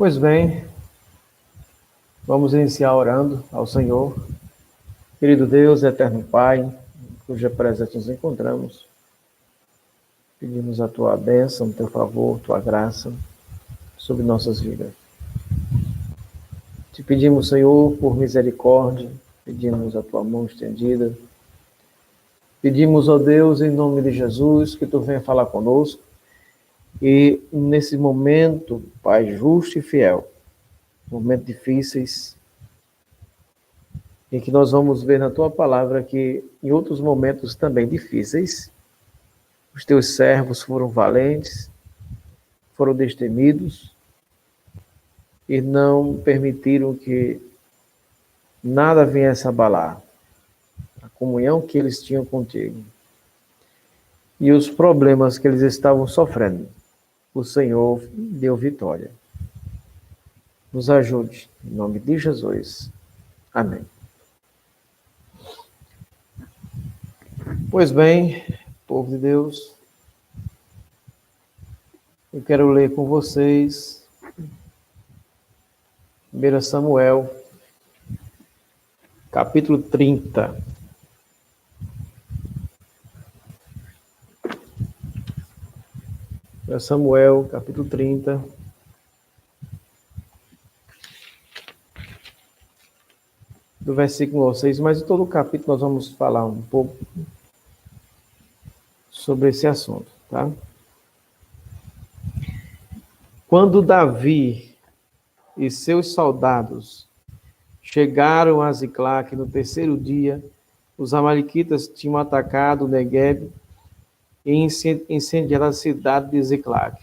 Pois bem, vamos iniciar orando ao Senhor. Querido Deus, eterno Pai, em cuja presença nos encontramos, pedimos a Tua bênção, Teu favor, Tua graça sobre nossas vidas. Te pedimos, Senhor, por misericórdia, pedimos a Tua mão estendida. Pedimos, ó Deus, em nome de Jesus, que Tu venha falar conosco. E nesse momento, Pai justo e fiel, momentos difíceis, em que nós vamos ver na Tua palavra que em outros momentos também difíceis, os Teus servos foram valentes, foram destemidos e não permitiram que nada viesse abalar a comunhão que eles tinham contigo. E os problemas que eles estavam sofrendo, o Senhor deu vitória. Nos ajude, em nome de Jesus. Amém. Pois bem, povo de Deus, eu quero ler com vocês 1 Samuel, capítulo 30. Samuel, capítulo 30. Do versículo 6, mas em todo o capítulo nós vamos falar um pouco sobre esse assunto, tá? Quando Davi e seus soldados chegaram a Ziclague no terceiro dia, os amalequitas tinham atacado Negueb e incendiado a cidade de Ziclague.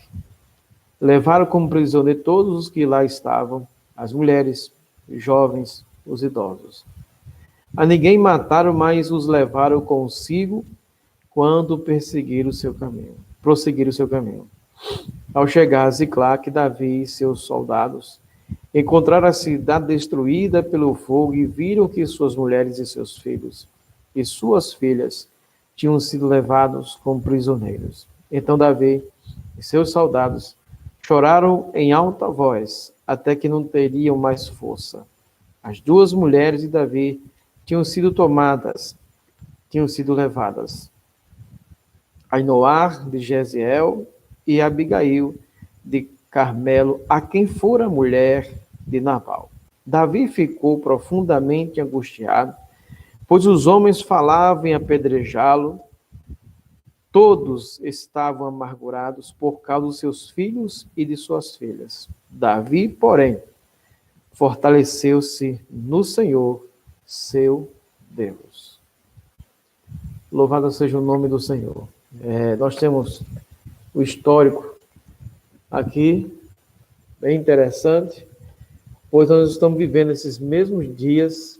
Levaram como prisioneiro todos os que lá estavam, as mulheres, os jovens, os idosos. A ninguém mataram, mas os levaram consigo quando prosseguiram o seu caminho. Ao chegar a Ziclague, Davi e seus soldados encontraram a cidade destruída pelo fogo e viram que suas mulheres e seus filhos e suas filhas tinham sido levados como prisioneiros. Então Davi e seus soldados choraram em alta voz, até que não teriam mais força. As duas mulheres de Davi tinham sido levadas. Ainoar de Jezreel e Abigail de Carmelo, a quem fora mulher de Nabal. Davi ficou profundamente angustiado, pois os homens falavam em apedrejá-lo. Todos estavam amargurados por causa dos seus filhos e de suas filhas. Davi, porém, fortaleceu-se no Senhor, seu Deus. Louvado seja o nome do Senhor. Nós temos o histórico aqui, bem interessante, pois nós estamos vivendo esses mesmos dias,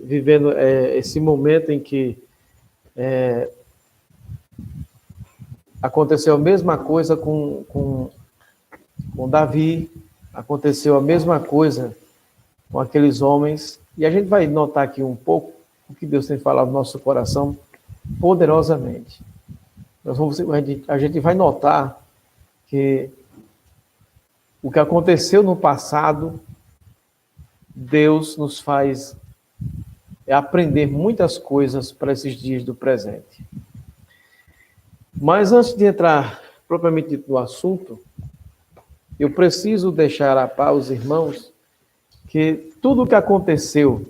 vivendo esse momento em que aconteceu a mesma coisa com Davi, aconteceu a mesma coisa com aqueles homens, e a gente vai notar aqui um pouco o que Deus tem falado no nosso coração poderosamente. A gente vai notar que o que aconteceu no passado, Deus nos faz aprender muitas coisas para esses dias do presente. Mas antes de entrar propriamente no assunto, eu preciso deixar a par os irmãos que tudo o que aconteceu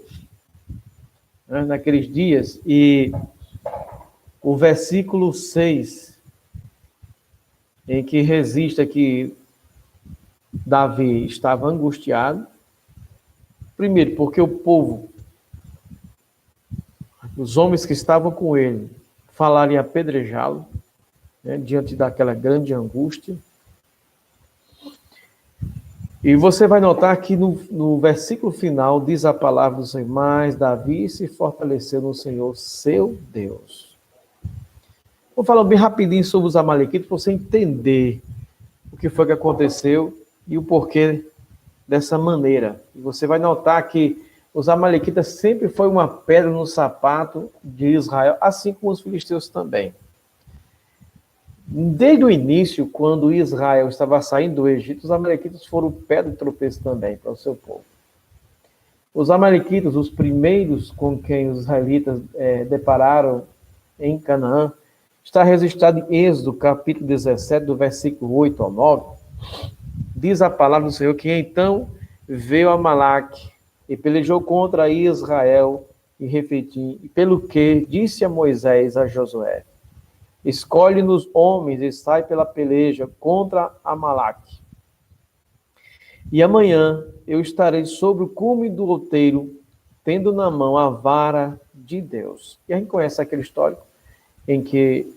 naqueles dias, e o versículo 6, em que registra que Davi estava angustiado, primeiro, porque o povo, os homens que estavam com ele, falaram em apedrejá-lo, diante daquela grande angústia. E você vai notar que no versículo final diz a palavra do Senhor: mas Davi se fortaleceu no Senhor, seu Deus. Vou falar bem rapidinho sobre os amalequitas, para você entender o que foi que aconteceu e o porquê dessa maneira. E você vai notar que os amalequitas sempre foi uma pedra no sapato de Israel, assim como os filisteus também. Desde o início, quando Israel estava saindo do Egito, os amalequitas foram pedra de tropeço também para o seu povo. Os amalequitas, os primeiros com quem os israelitas depararam em Canaã, está registrado em Êxodo, capítulo 17, do versículo 8 ao 9. Diz a palavra do Senhor que então veio Amaleque e pelejou contra Israel e Refidim, e pelo que disse a Moisés a Josué: escolhe-nos homens e sai pela peleja contra Amaleque. E amanhã eu estarei sobre o cume do outeiro, tendo na mão a vara de Deus. E a gente conhece aquele histórico em que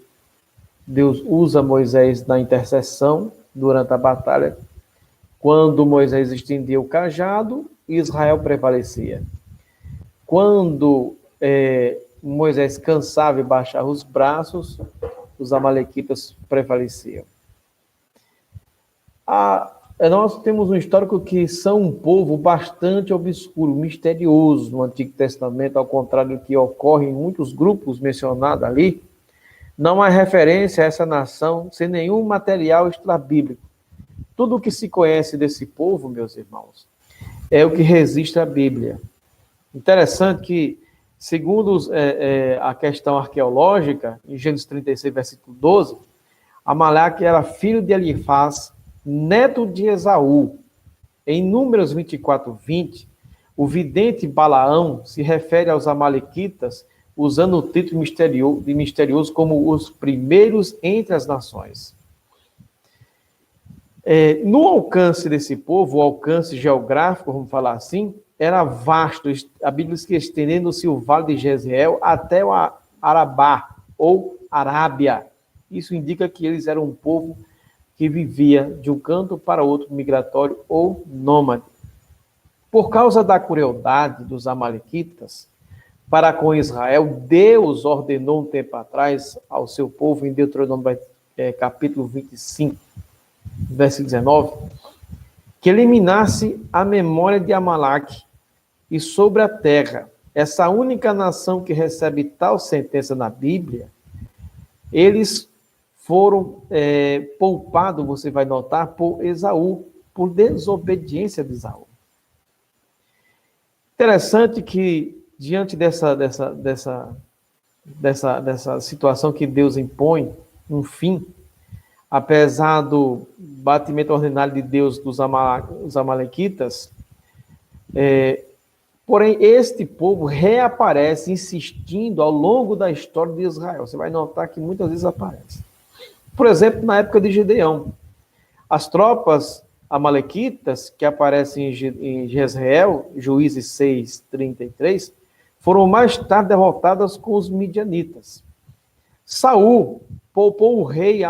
Deus usa Moisés na intercessão durante a batalha. Quando Moisés estendia o cajado, Israel prevalecia. Quando Moisés cansava e baixava os braços, os amalequitas prevaleciam. Nós temos um histórico que são um povo bastante obscuro, misterioso no Antigo Testamento, ao contrário do que ocorre em muitos grupos mencionados ali. Não há referência a essa nação sem nenhum material extrabíblico. Tudo o que se conhece desse povo, meus irmãos, é o que resiste à Bíblia. Interessante que, segundo a questão arqueológica, em Gênesis 36, versículo 12, Amaleque era filho de Elifaz, neto de Esaú. Em Números 24, 20, o vidente Balaão se refere aos amalequitas usando o título misterioso como os primeiros entre as nações. No alcance desse povo, o alcance geográfico, vamos falar assim, era vasto. A Bíblia diz que estendendo-se o vale de Jezreel até o Arabá, ou Arábia. Isso indica que eles eram um povo que vivia de um canto para outro, migratório ou nômade. Por causa da crueldade dos amalequitas para com Israel, Deus ordenou um tempo atrás ao seu povo, em Deuteronômio capítulo 25, versículo 19, que eliminasse a memória de Amaleque e sobre a terra, essa única nação que recebe tal sentença na Bíblia, eles foram poupados, você vai notar, por Esaú, por desobediência de Esaú. Interessante que, diante dessa situação que Deus impõe, um fim, apesar do batimento ordinário de Deus dos amalequitas, porém, este povo reaparece insistindo ao longo da história de Israel. Você vai notar que muitas vezes aparece. Por exemplo, na época de Gideão, as tropas amalequitas que aparecem em Jezreel, Juízes 6, 33, foram mais tarde derrotadas com os midianitas. Saul poupou o rei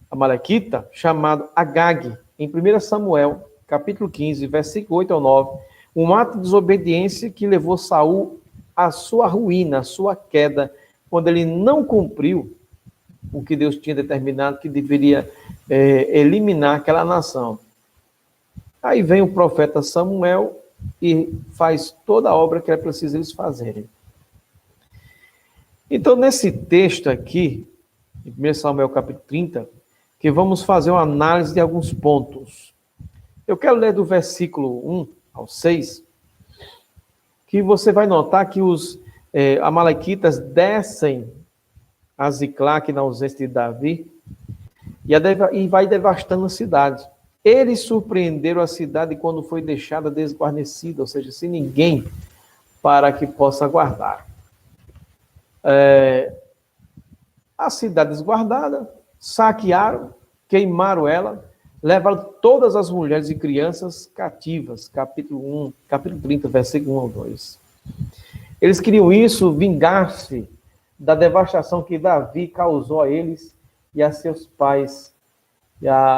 Amalequita, chamado Agag, em 1 Samuel, capítulo 15, versículo 8 ao 9, um ato de desobediência que levou Saul à sua ruína, à sua queda, quando ele não cumpriu o que Deus tinha determinado, que deveria eliminar aquela nação. Aí vem o profeta Samuel e faz toda a obra que é preciso eles fazerem. Então, nesse texto aqui, em 1 Samuel capítulo 30, que vamos fazer uma análise de alguns pontos. Eu quero ler do versículo 1 ao 6, que você vai notar que os amalequitas descem a Ziclague na ausência de Davi e vai devastando a cidade. Eles surpreenderam a cidade quando foi deixada desguarnecida, ou seja, sem ninguém para que possa guardar. A cidade desguardada, saquearam, queimaram ela, levaram todas as mulheres e crianças cativas, capítulo 30, versículo 1 ao 2. Eles queriam isso, vingar-se da devastação que Davi causou a eles e a seus pais.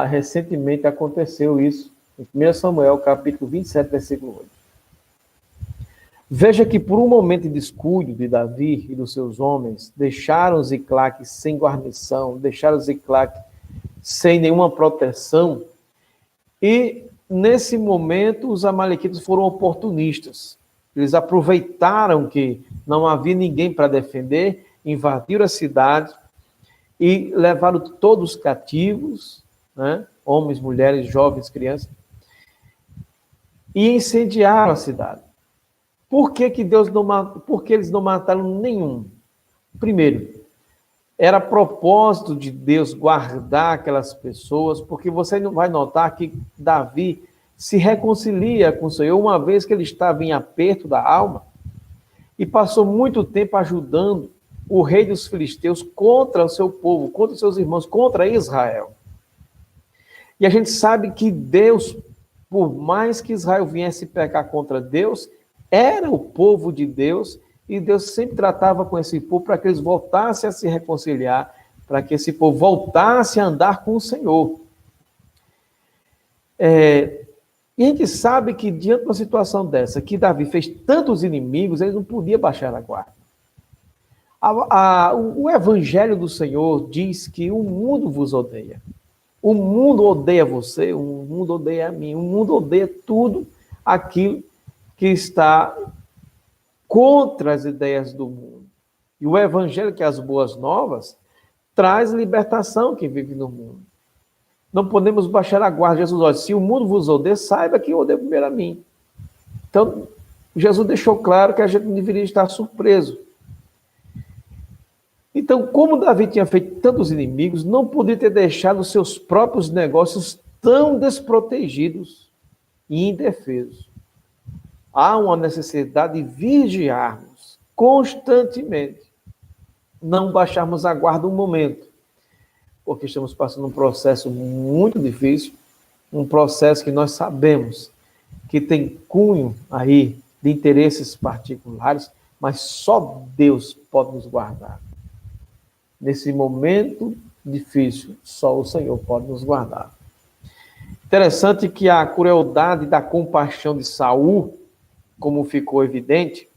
Recentemente aconteceu isso, em 1 Samuel, capítulo 27, versículo 8. Veja que por um momento de descuido de Davi e dos seus homens, deixaram Ziclague sem guarnição, deixaram Ziclague sem nenhuma proteção, e nesse momento os amalequitas foram oportunistas. Eles aproveitaram que não havia ninguém para defender invadiram a cidade e levaram todos cativos, né? Homens, mulheres, jovens, crianças, e incendiaram a cidade. Por que por que eles não mataram nenhum? Primeiro, era propósito de Deus guardar aquelas pessoas, porque você não vai notar que Davi se reconcilia com o Senhor uma vez que ele estava em aperto da alma e passou muito tempo ajudando o rei dos filisteus contra o seu povo, contra os seus irmãos, contra Israel. E a gente sabe que Deus, por mais que Israel viesse pecar contra Deus, era o povo de Deus, e Deus sempre tratava com esse povo para que eles voltassem a se reconciliar, para que esse povo voltasse a andar com o Senhor. E a gente sabe que, diante de uma situação dessa, que Davi fez tantos inimigos, ele não podia baixar a guarda. O Evangelho do Senhor diz que o mundo vos odeia. O mundo odeia você, o mundo odeia a mim, o mundo odeia tudo aquilo que está contra as ideias do mundo. E o Evangelho, que é as boas novas, traz libertação quem vive no mundo. Não podemos baixar a guarda. Jesus, olha, se o mundo vos odeia, saiba que odeia primeiro a mim. Então, Jesus deixou claro que a gente não deveria estar surpreso. Então, como Davi tinha feito tantos inimigos, não podia ter deixado os seus próprios negócios tão desprotegidos e indefesos. Há uma necessidade de vigiarmos constantemente, não baixarmos a guarda um momento, porque estamos passando um processo muito difícil, um processo que nós sabemos que tem cunho aí de interesses particulares, mas só Deus pode nos guardar. Nesse momento difícil, só o Senhor pode nos guardar. Interessante que a crueldade da compaixão de Saul, como ficou evidente,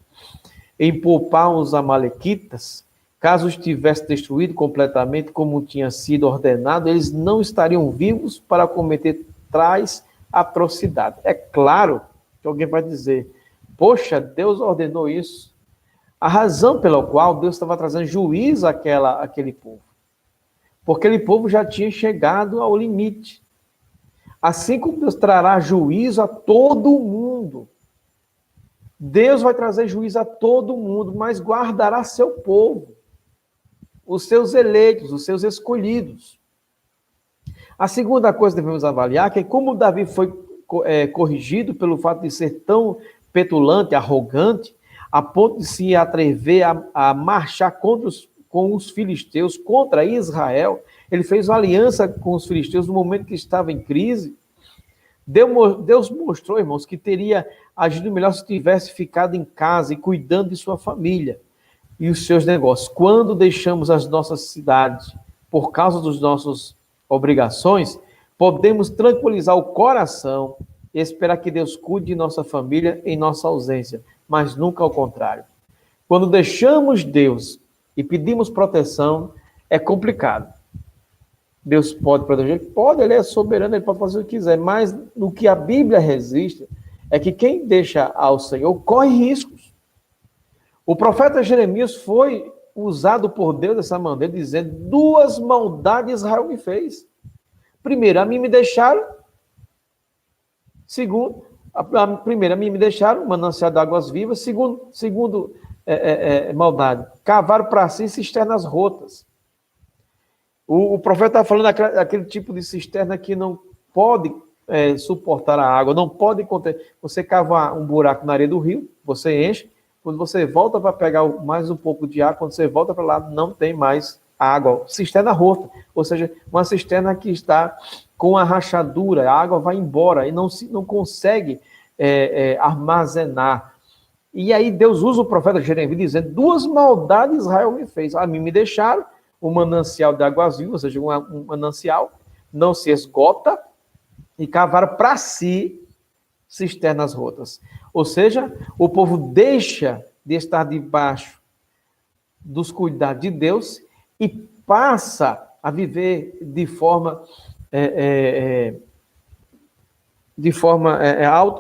em poupar os amalequitas, caso estivesse destruído completamente como tinha sido ordenado, eles não estariam vivos para cometer tais atrocidades. É claro que alguém vai dizer, poxa, Deus ordenou isso. A razão pela qual Deus estava trazendo juízo àquele povo. Porque aquele povo já tinha chegado ao limite. Assim como Deus trará juízo a todo mundo, Deus vai trazer juízo a todo mundo, mas guardará seu povo, os seus eleitos, os seus escolhidos. A segunda coisa que devemos avaliar é que como Davi foi corrigido pelo fato de ser tão petulante, arrogante, a ponto de se atrever a marchar com os filisteus, contra Israel. Ele fez uma aliança com os filisteus no momento que estava em crise. Deus mostrou, irmãos, que teria agido melhor se tivesse ficado em casa e cuidando de sua família e os seus negócios. Quando deixamos as nossas cidades por causa das nossas obrigações, podemos tranquilizar o coração e esperar que Deus cuide de nossa família em nossa ausência, mas nunca ao contrário. Quando deixamos Deus e pedimos proteção, é complicado. Deus pode proteger, pode, ele é soberano, ele pode fazer o que quiser, mas no que a Bíblia resiste é que quem deixa ao Senhor corre riscos. O profeta Jeremias foi usado por Deus dessa maneira, dizendo, 2 maldades Israel me fez. Primeiro, a mim me deixaram. Segundo, primeiro, a mim me deixaram, um manancial de águas vivas. Segundo maldade, cavaram para si cisternas rotas. O profeta está falando daquele tipo de cisterna que não pode suportar a água, não pode conter. Você cava um buraco na areia do rio, você enche, quando você volta para pegar mais um pouco de água, quando você volta para lá, não tem mais água. Cisterna rota, ou seja, uma cisterna que está com a rachadura, a água vai embora e não consegue armazenar. E aí Deus usa o profeta Jeremias dizendo, 2 maldades Israel me fez. A mim me deixaram, um manancial de águas vivas, ou seja, um manancial, não se esgota, e cavaram para si cisternas rotas. Ou seja, o povo deixa de estar debaixo dos cuidados de Deus e passa a viver de forma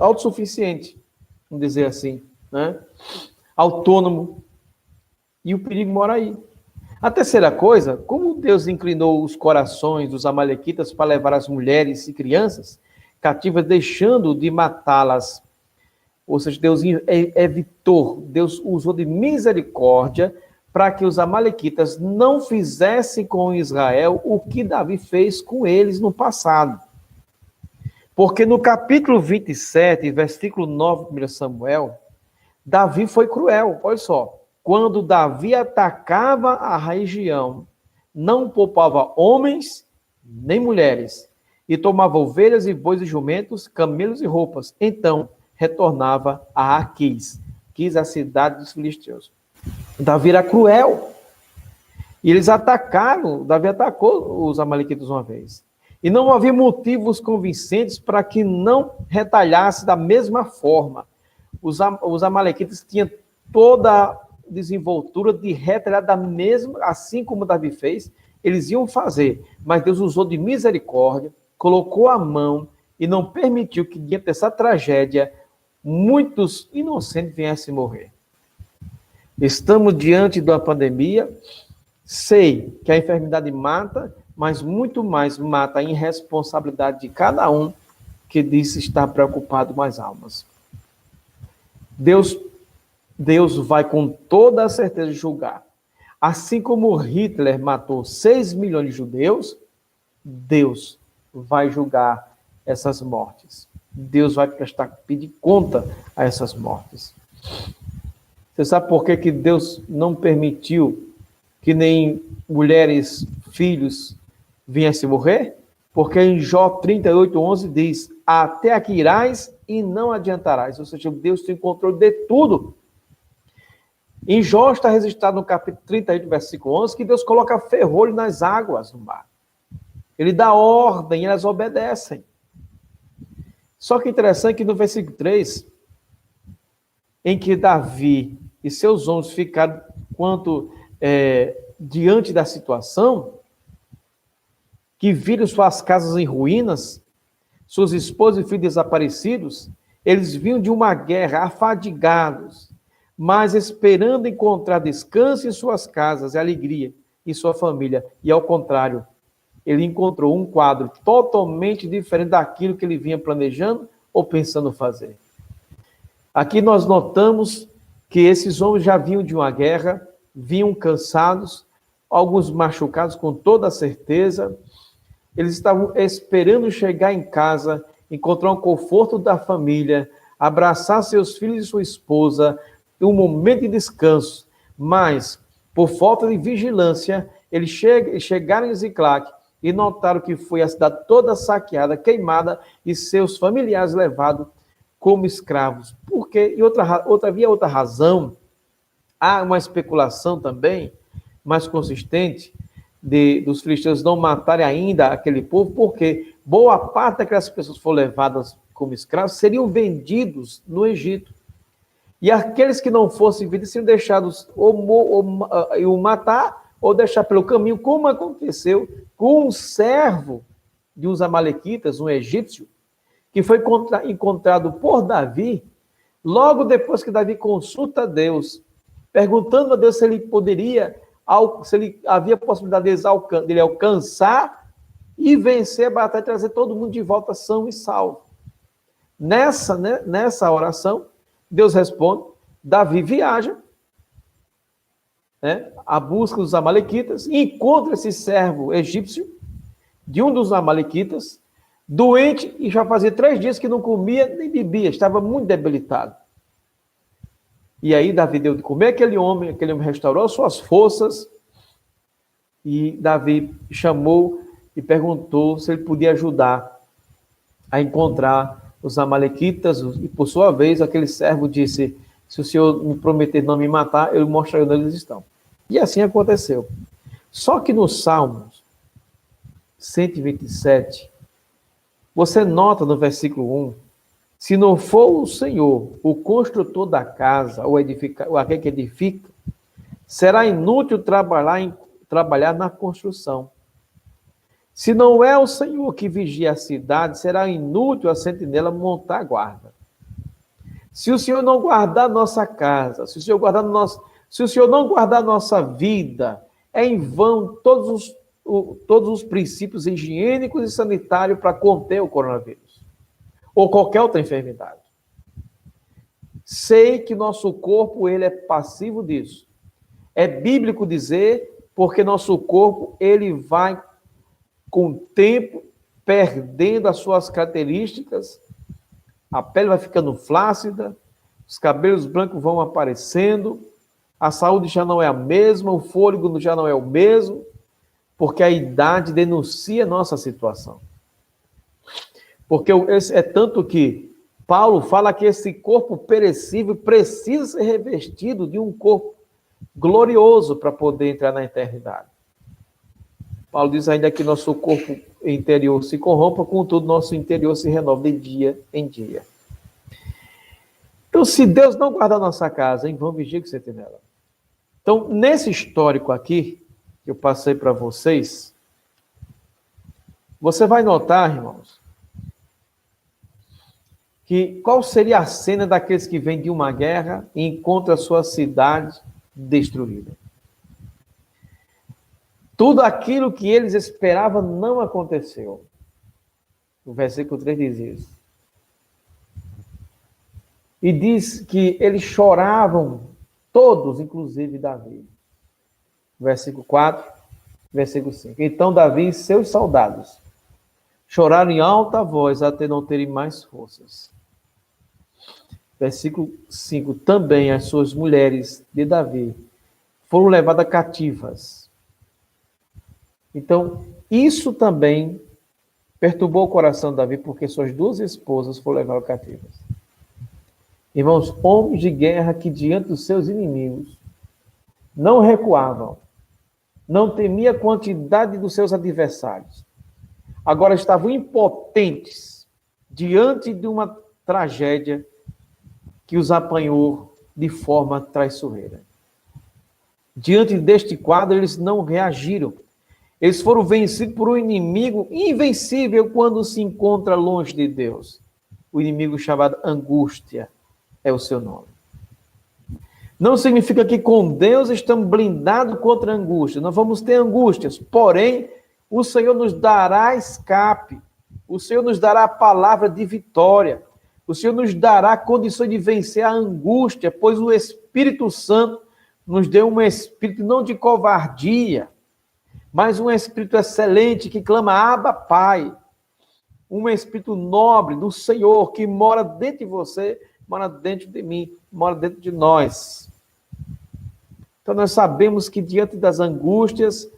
autossuficiente, vamos dizer assim, né? Autônomo. E o perigo mora aí. A terceira coisa, como Deus inclinou os corações dos amalequitas para levar as mulheres e crianças cativas, deixando de matá-las. Ou seja, Deus evitou, Deus usou de misericórdia para que os amalequitas não fizessem com Israel o que Davi fez com eles no passado. Porque no capítulo 27, versículo 9 de 1 Samuel, Davi foi cruel, olha só. Quando Davi atacava a região, não poupava homens nem mulheres, e tomava ovelhas e bois e jumentos, camelos e roupas. Então, retornava a Aquis, Quis a cidade dos filisteus. Davi era cruel. E eles atacaram, Davi atacou os amalequitas uma vez. E não havia motivos convincentes para que não retalhasse da mesma forma. Os amalequitas tinham toda a desenvoltura de retalhar da mesma, assim como Davi fez, eles iam fazer. Mas Deus usou de misericórdia, colocou a mão e não permitiu que, diante dessa tragédia, muitos inocentes viessem morrer. Estamos diante de uma pandemia. Sei que a enfermidade mata, mas muito mais mata a irresponsabilidade de cada um que disse estar preocupado com as almas. Deus vai com toda a certeza julgar. Assim como Hitler matou 6 milhões de judeus, Deus vai julgar essas mortes. Deus vai pedir conta a essas mortes. Você sabe por que Deus não permitiu que nem mulheres, filhos viessem morrer? Porque em Jó 38:11 diz: até aqui irás e não adiantarás. Ou seja, Deus tem controle de tudo. Em Jó está registrado no capítulo 38, versículo 11, que Deus coloca ferrolho nas águas do mar. Ele dá ordem e elas obedecem. Só que interessante que no versículo 3, em que Davi e seus homens ficaram diante da situação, que viram suas casas em ruínas, suas esposas e filhos desaparecidos, eles vinham de uma guerra afadigados, mas esperando encontrar descanso em suas casas e alegria em sua família. E ao contrário, ele encontrou um quadro totalmente diferente daquilo que ele vinha planejando ou pensando fazer. Aqui nós notamos que esses homens já vinham de uma guerra, vinham cansados, alguns machucados com toda a certeza. Eles estavam esperando chegar em casa, encontrar um conforto da família, abraçar seus filhos e sua esposa, um momento de descanso. Mas, por falta de vigilância, eles chegaram em Ziclague e notaram que foi a cidade toda saqueada, queimada e seus familiares levados como escravos. Por quê? E havia outra razão. Há uma especulação também mais consistente dos filisteus não matarem ainda aquele povo, porque boa parte daquelas pessoas que foram levadas como escravos seriam vendidos no Egito. E aqueles que não fossem vendidos seriam deixados ou matar ou deixar pelo caminho, como aconteceu com um servo de uns amalequitas, um egípcio, que foi encontrado por Davi, logo depois que Davi consulta a Deus, perguntando a Deus se ele havia possibilidade dele alcançar e vencer a batalha e trazer todo mundo de volta são e salvo. Nessa oração, Deus responde, Davi viaja, à busca dos amalequitas, e encontra esse servo egípcio, de um dos amalequitas, doente, e já fazia 3 dias que não comia nem bebia, estava muito debilitado. E aí Davi deu de comer aquele homem restaurou suas forças, e Davi chamou e perguntou se ele podia ajudar a encontrar os amalequitas, e por sua vez aquele servo disse, se o senhor me prometer não me matar, eu mostrarei onde eles estão. E assim aconteceu. Só que no Salmos 127, você nota no versículo 1, se não for o Senhor, o construtor da casa, ou aquele que edifica, será inútil trabalhar na construção. Se não é o Senhor que vigia a cidade, será inútil a sentinela montar a guarda. Se o Senhor não guardar nossa casa, se o Senhor não guardar nossa vida, É em vão todos os princípios higiênicos e sanitários para conter o coronavírus ou qualquer outra enfermidade. Sei que nosso corpo ele é passivo disso. É bíblico dizer, porque nosso corpo ele vai com o tempo perdendo as suas características, a pele vai ficando flácida, os cabelos brancos vão aparecendo, a saúde já não é a mesma, o fôlego já não é o mesmo, porque a idade denuncia nossa situação. Porque é tanto que Paulo fala que esse corpo perecível precisa ser revestido de um corpo glorioso para poder entrar na eternidade. Paulo diz ainda que nosso corpo interior se corrompa, contudo, nosso interior se renova de dia em dia. Então, se Deus não guardar nossa casa, em vão vigia que sentinela. Então, nesse histórico aqui, que eu passei para vocês, você vai notar, irmãos, que qual seria a cena daqueles que vêm de uma guerra e encontram a sua cidade destruída. Tudo aquilo que eles esperavam não aconteceu. O versículo 3 diz isso. E diz que eles choravam, todos, inclusive Davi. Versículo 4, versículo 5. Então Davi e seus soldados choraram em alta voz até não terem mais forças. Versículo 5. Também as suas mulheres de Davi foram levadas cativas. Então, isso também perturbou o coração de Davi, porque suas duas esposas foram levadas cativas. Irmãos, homens de guerra que diante dos seus inimigos não recuavam, não temia a quantidade dos seus adversários. Agora estavam impotentes diante de uma tragédia que os apanhou de forma traiçoeira. Diante deste quadro, eles não reagiram. Eles foram vencidos por um inimigo invencível quando se encontra longe de Deus. O inimigo chamado angústia é o seu nome. Não significa que com Deus estamos blindados contra a angústia. Nós vamos ter angústias, porém, o Senhor nos dará escape. O Senhor nos dará a palavra de vitória. O Senhor nos dará condições de vencer a angústia, pois o Espírito Santo nos deu um espírito não de covardia, mas um espírito excelente que clama, Abba, Pai. Um espírito nobre do Senhor que mora dentro de você, mora dentro de mim, mora dentro de nós. Então nós sabemos que diante das angústias,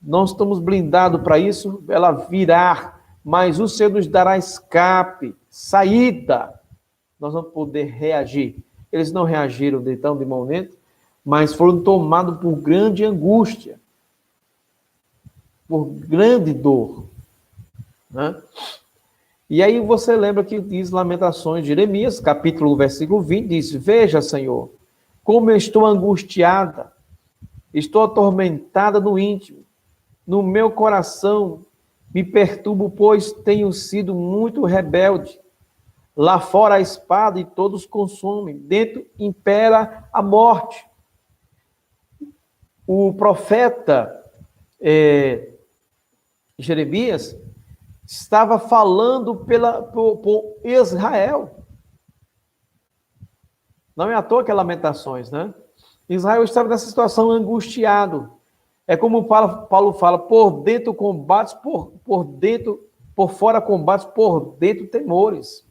nós estamos blindados para isso, ela virá, mas o Senhor nos dará escape, saída. Nós vamos poder reagir. Eles não reagiram de momento, mas foram tomados por grande angústia, por grande dor. Né? E aí você lembra que diz Lamentações de Jeremias, capítulo 1, versículo 20, diz, veja, Senhor, como eu estou angustiada, estou atormentada no íntimo, no meu coração me perturbo, pois tenho sido muito rebelde. Lá fora a espada e todos consomem, dentro impera a morte. O profeta Jeremias estava falando por Israel. Não é à toa que é Lamentações, né? Israel estava nessa situação angustiado. É como Paulo fala, por dentro combates, por dentro, por fora combates, por dentro temores.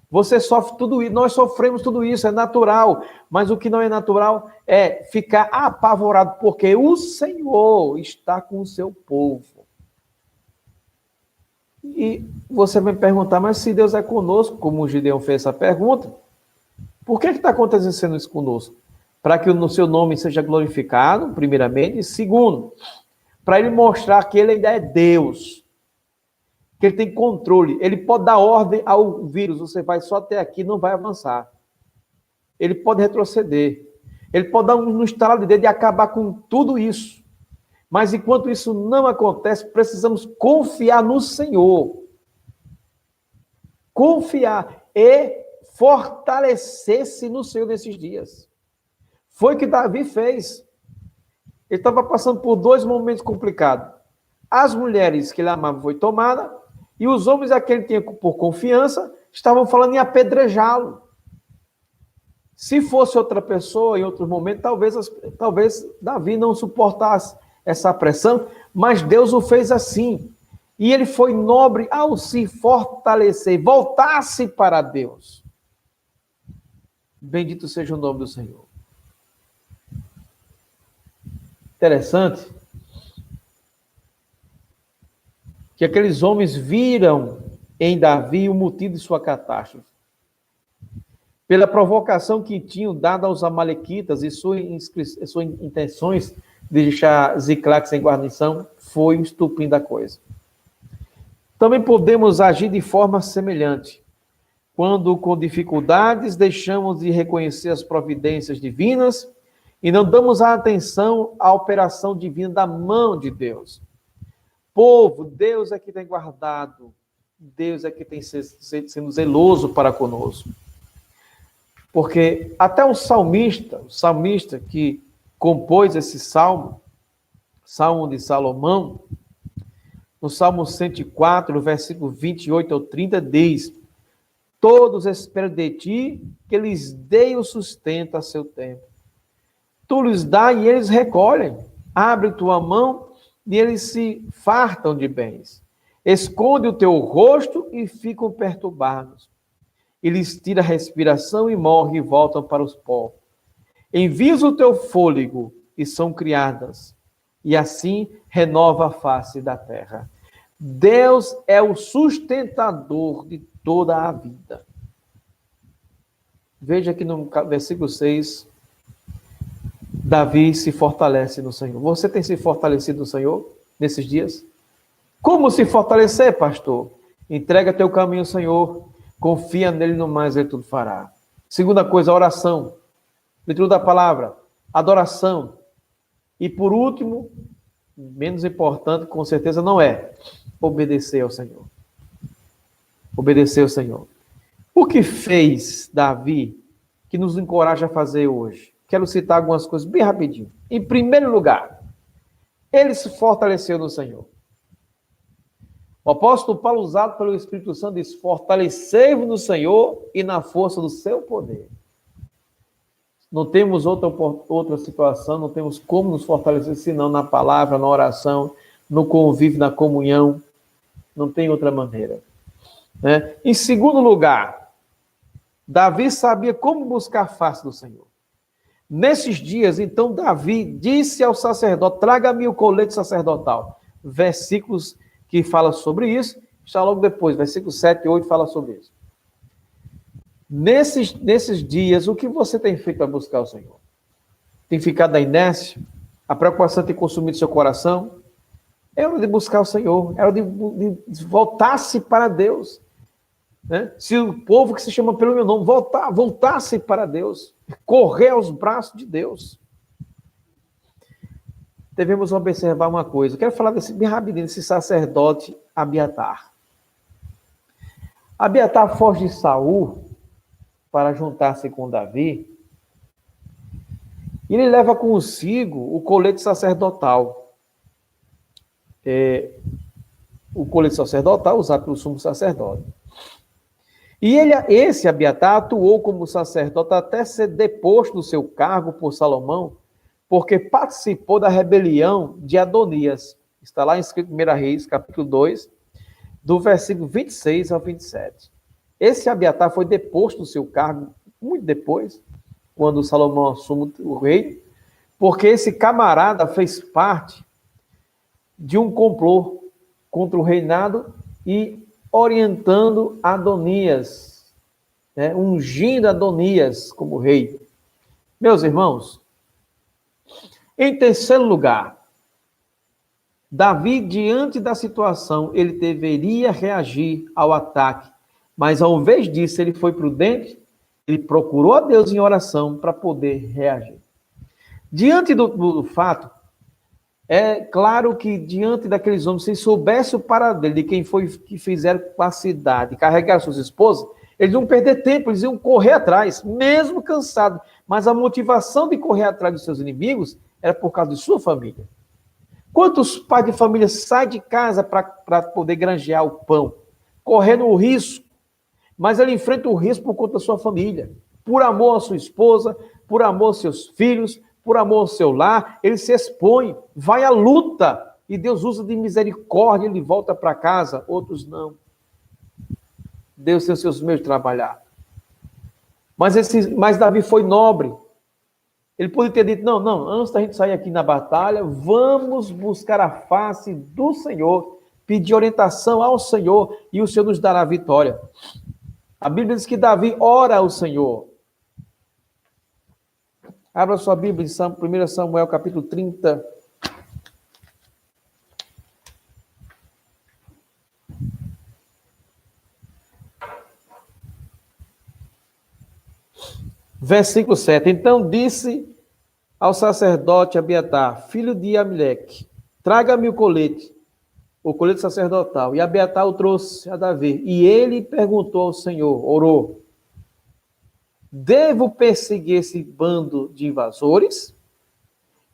Você sofre tudo isso, nós sofremos tudo isso, é natural. Mas o que não é natural é ficar apavorado, porque o Senhor está com o seu povo. E você vai me perguntar, mas se Deus é conosco, como o Gideão fez essa pergunta, por que está acontecendo isso conosco? Para que o seu nome seja glorificado, primeiramente, e segundo, para ele mostrar que ele ainda é Deus, que ele tem controle, ele pode dar ordem ao vírus, você vai só até aqui, não vai avançar. Ele pode retroceder, ele pode dar um estalar de dedo e acabar com tudo isso. Mas enquanto isso não acontece, precisamos confiar no Senhor. Confiar e fortalecer-se no Senhor nesses dias. Foi o que Davi fez. Ele estava passando por dois momentos complicados. As mulheres que ele amava foi tomada, e os homens a quem ele tinha por confiança estavam falando em apedrejá-lo. Se fosse outra pessoa, em outro momento, talvez Davi não suportasse essa pressão, mas Deus o fez assim. E ele foi nobre ao se fortalecer, voltar-se para Deus. Bendito seja o nome do Senhor. Interessante que aqueles homens viram em Davi o motivo de sua catástrofe. Pela provocação que tinham dado aos amalequitas e suas intenções de deixar Ziclague sem guarnição, foi o estupim da coisa. Também podemos agir de forma semelhante. Quando com dificuldades deixamos de reconhecer as providências divinas e não damos a atenção à operação divina da mão de Deus. Povo, Deus é que tem guardado, Deus é que tem sendo zeloso para conosco. Porque até o salmista que compôs esse salmo de Salomão, no Salmo 104, versículo 28 ao 30, diz: todos esperam de ti que lhes dê o sustento a seu tempo. Tu lhes dá e eles recolhem. Abre tua mão e eles se fartam de bens. Esconde o teu rosto e ficam perturbados. Eles tiram a respiração e morrem e voltam para os pó. Envias o teu fôlego e são criadas. E assim renova a face da terra. Deus é o sustentador de toda a vida. Veja que no versículo 6, Davi se fortalece no Senhor. Você tem se fortalecido no Senhor nesses dias? Como se fortalecer, pastor? Entrega teu caminho ao Senhor. Confia nele, no mais ele tudo fará. Segunda coisa, oração. Leitura da palavra. Adoração. E por último, menos importante, com certeza não é, obedecer ao Senhor. Obedecer ao Senhor. O que fez Davi que nos encoraja a fazer hoje? Quero citar algumas coisas bem rapidinho. Em primeiro lugar, ele se fortaleceu no Senhor. O apóstolo Paulo, usado pelo Espírito Santo, diz: fortalecei-vos no Senhor e na força do seu poder. Não temos outra situação, não temos como nos fortalecer senão na palavra, na oração, no convívio, na comunhão. Não tem outra maneira. Né? Em segundo lugar, Davi sabia como buscar a face do Senhor. Nesses dias, então, Davi disse ao sacerdote: traga-me o colete sacerdotal. Versículos que fala sobre isso, está logo depois, versículos 7 e 8 fala sobre isso. Nesses dias, o que você tem feito para buscar o Senhor? Tem ficado na inércia? A preocupação tem consumido seu coração? É hora de buscar o Senhor, é hora de voltar-se para Deus. Né? Se o povo que se chama pelo meu nome voltar-se para Deus, correr aos braços de Deus. Devemos observar uma coisa. Eu quero falar bem rapidinho desse sacerdote Abiatar. Abiatar foge de Saul para juntar-se com Davi. E ele leva consigo o colete sacerdotal. O colete sacerdotal usado pelo sumo sacerdote. E esse Abiatar atuou como sacerdote até ser deposto do seu cargo por Salomão, porque participou da rebelião de Adonias. Está lá escrito em 1 Reis, capítulo 2, do versículo 26 ao 27. Esse Abiatar foi deposto do seu cargo muito depois, quando Salomão assume o rei, porque esse camarada fez parte de um complô contra o reinado e orientando Adonias, né, ungindo Adonias como rei. Meus irmãos, em terceiro lugar, Davi, diante da situação, ele deveria reagir ao ataque, mas ao invés disso, ele foi prudente, ele procurou a Deus em oração para poder reagir. Diante do fato, é claro que diante daqueles homens, se soubesse o paradelo de quem foi que fizeram com a cidade, carregar suas esposas, eles iam perder tempo, eles iam correr atrás, mesmo cansados. Mas a motivação de correr atrás dos seus inimigos era por causa de sua família. Quantos pais de família saem de casa para poder granjear o pão, correndo o risco, mas ele enfrenta o risco por conta da sua família, por amor à sua esposa, por amor aos seus filhos, por amor ao seu lar, ele se expõe, vai à luta, e Deus usa de misericórdia, ele volta para casa, outros não. Deus tem os seus meios de trabalhar. Mas Davi foi nobre. Ele poderia ter dito, não, antes da gente sair aqui na batalha, vamos buscar a face do Senhor, pedir orientação ao Senhor, e o Senhor nos dará a vitória. A Bíblia diz que Davi ora ao Senhor. Abra sua Bíblia em 1 Samuel, capítulo 30. Versículo 7. Então disse ao sacerdote Abiatar, filho de Amileque, traga-me o colete sacerdotal. E Abiatar o trouxe a Davi. E ele perguntou ao Senhor, orou, devo perseguir esse bando de invasores?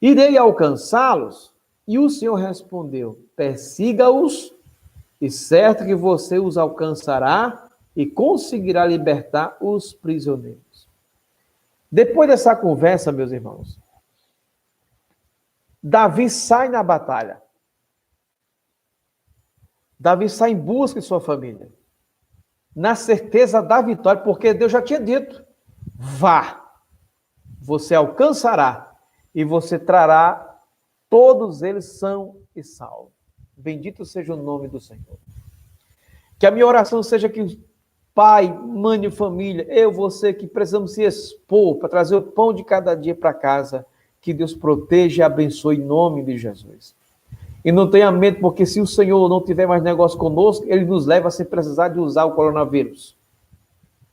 Irei alcançá-los? E o Senhor respondeu, persiga-os, e certo que você os alcançará e conseguirá libertar os prisioneiros. Depois dessa conversa, meus irmãos, Davi sai na batalha. Davi sai em busca de sua família, na certeza da vitória, porque Deus já tinha dito, vá, você alcançará e você trará todos eles são e salvos. Bendito seja o nome do Senhor. Que a minha oração seja que pai, mãe de família, eu, você, que precisamos se expor para trazer o pão de cada dia para casa, que Deus proteja e abençoe em nome de Jesus. E não tenha medo, porque se o Senhor não tiver mais negócio conosco, Ele nos leva sem precisar de usar o coronavírus.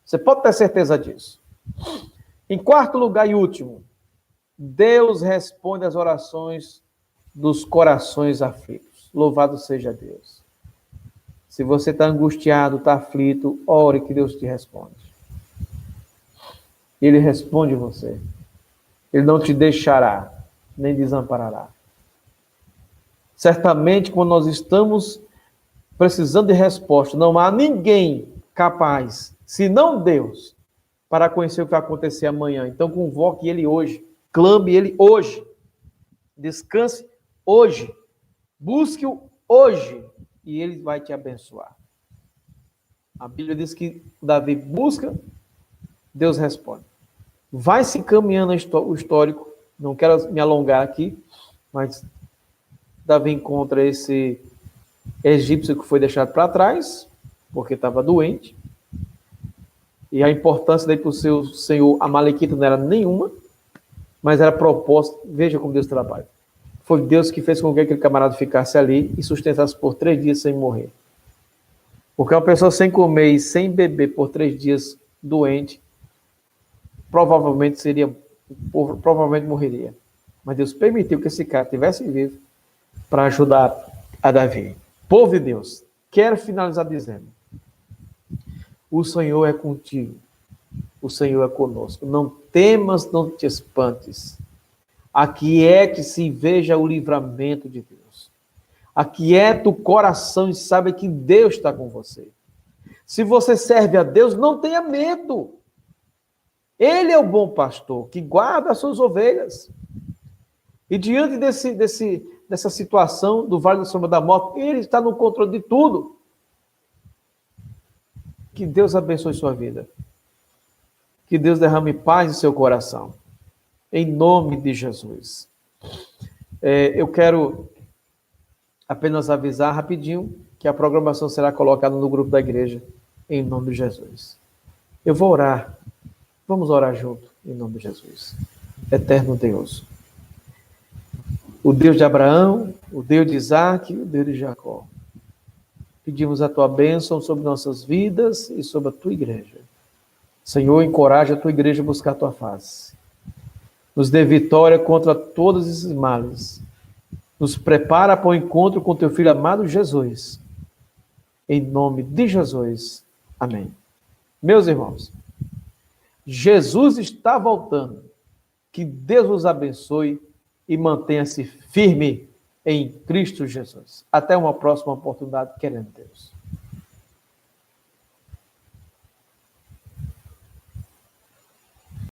Você pode ter certeza disso. Em quarto lugar e último, Deus responde às orações dos corações aflitos. Louvado seja Deus. Se você está angustiado, está aflito, ore que Deus te responde. Ele responde você. Ele não te deixará, nem desamparará. Certamente, quando nós estamos precisando de resposta, não há ninguém capaz, senão Deus, para conhecer o que vai acontecer amanhã. Então, convoque Ele hoje. Clame Ele hoje. Descanse hoje. Busque-o hoje. E Ele vai te abençoar. A Bíblia diz que Davi busca, Deus responde. Vai se caminhando o histórico. Não quero me alongar aqui, mas Davi encontra esse egípcio que foi deixado para trás, porque estava doente. E a importância dele para o seu senhor Amalequita não era nenhuma, mas era proposta. Veja como Deus trabalha. Foi Deus que fez com que aquele camarada ficasse ali e sustentasse por 3 dias sem morrer. Porque uma pessoa sem comer e sem beber por 3 dias doente, provavelmente morreria. Mas Deus permitiu que esse cara estivesse vivo para ajudar a Davi. Povo de Deus, quero finalizar dizendo, o Senhor é contigo, o Senhor é conosco. Não temas, não te espantes. Aquiete-se e veja o livramento de Deus. Aquieta o coração e saiba que Deus está com você. Se você serve a Deus, não tenha medo. Ele é o bom pastor que guarda as suas ovelhas. E diante dessa situação do Vale da Sombra da Morte, Ele está no controle de tudo. Que Deus abençoe sua vida. Que Deus derrame paz em seu coração. Em nome de Jesus. Eu quero apenas avisar rapidinho que a programação será colocada no grupo da igreja, em nome de Jesus. Eu vou orar. Vamos orar junto, em nome de Jesus. Eterno Deus. O Deus de Abraão, o Deus de Isaac, o Deus de Jacó. Pedimos a tua bênção sobre nossas vidas e sobre a tua igreja. Senhor, encoraja a tua igreja a buscar a tua face. Nos dê vitória contra todos esses males. Nos prepara para o encontro com teu Filho amado Jesus. Em nome de Jesus. Amém. Meus irmãos, Jesus está voltando. Que Deus os abençoe e mantenha-se firme em Cristo Jesus. Até uma próxima oportunidade, querendo Deus.